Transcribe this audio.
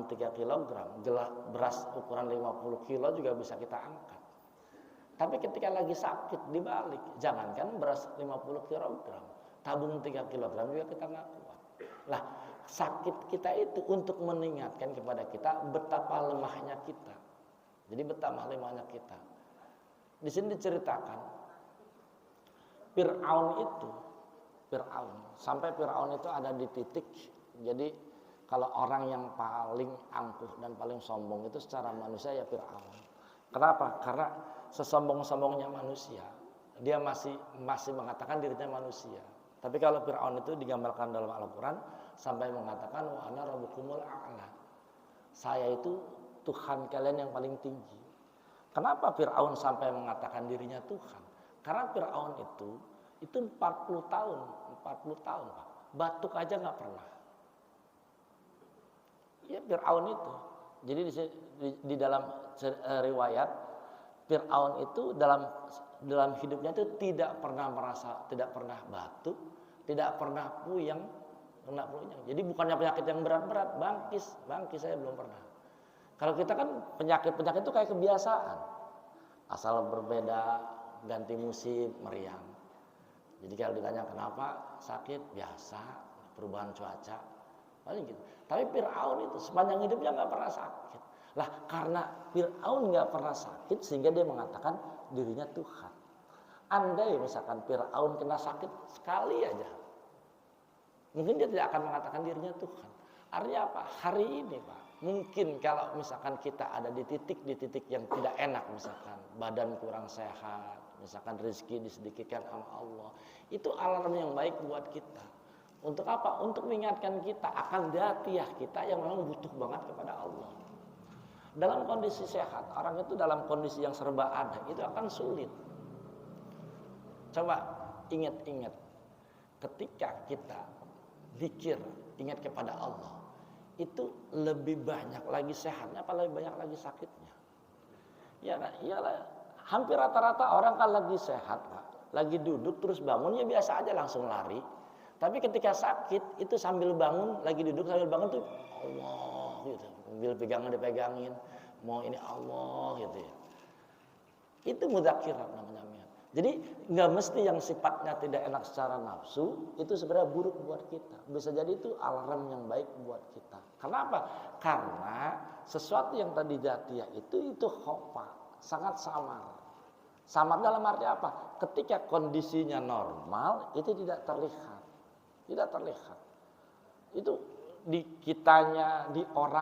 tabung 3 kilogram, beras ukuran 50 kilo juga bisa kita angkat. Tapi ketika lagi sakit dibalik, jangankan beras 50 kilogram, tabung 3 kilogram juga kita nggak kuat. Lah, sakit kita itu untuk mengingatkan kepada kita betapa lemahnya kita. Jadi betapa lemahnya kita. Di sini diceritakan Fir'aun sampai Fir'aun itu ada di titik, jadi kalau orang yang paling angkuh dan paling sombong itu secara manusia ya Fir'aun. Kenapa? Karena sesombong-sombongnya manusia, dia masih mengatakan dirinya manusia. Tapi kalau Fir'aun itu digambarkan dalam Al-Quran sampai mengatakan wa ana rabbukumul a'la. Saya itu Tuhan kalian yang paling tinggi. Kenapa Fir'aun sampai mengatakan dirinya Tuhan? Karena Fir'aun itu 40 tahun Pak, batuk aja nggak pernah. Ya Fir'aun itu. Jadi di dalam riwayat Fir'aun itu dalam hidupnya itu tidak pernah batuk, tidak pernah puyeng, Jadi bukannya penyakit yang berat-berat, bangkis saya belum pernah. Kalau kita kan penyakit itu kayak kebiasaan. Asal berbeda, ganti musim, meriang. Jadi kalau ditanya kenapa sakit, biasa, perubahan cuaca, paling gitu. Tapi Fir'aun itu sepanjang hidupnya nggak pernah sakit. Lah karena Fir'aun nggak pernah sakit sehingga dia mengatakan dirinya Tuhan. Andai misalkan Fir'aun kena sakit sekali aja, mungkin dia tidak akan mengatakan dirinya Tuhan. Artinya apa? Hari ini Pak, mungkin kalau misalkan kita ada di titik yang tidak enak, misalkan badan kurang sehat, misalkan rezeki disedikitkan sama Allah, itu alarm yang baik buat kita. Untuk apa? Untuk mengingatkan kita akan datiah kita yang memang butuh banget kepada Allah. Dalam kondisi sehat, orang itu dalam kondisi yang serba ada, itu akan sulit. Coba ingat-ingat, ketika kita zikir, ingat kepada Allah, itu lebih banyak lagi sehatnya apa lebih banyak lagi sakitnya? Ya kan? Iyalah, hampir rata-rata orang kan lagi sehat Pak, lagi duduk terus bangun ya biasa aja langsung lari. Tapi ketika sakit itu sambil bangun, lagi duduk sambil bangun tuh Allah gitu, sambil pegangan dipegangin, mau ini Allah gitu ya. Itu mudzakirat namanya. Jadi nggak mesti yang sifatnya tidak enak secara nafsu itu sebenarnya buruk buat kita. Bisa jadi itu alarm yang baik buat kita. Kenapa? Karena sesuatu yang tadi jatiah itu khofa, sangat samar. Samar dalam arti apa? Ketika kondisinya normal itu tidak terlihat. Itu di kitanya, di orang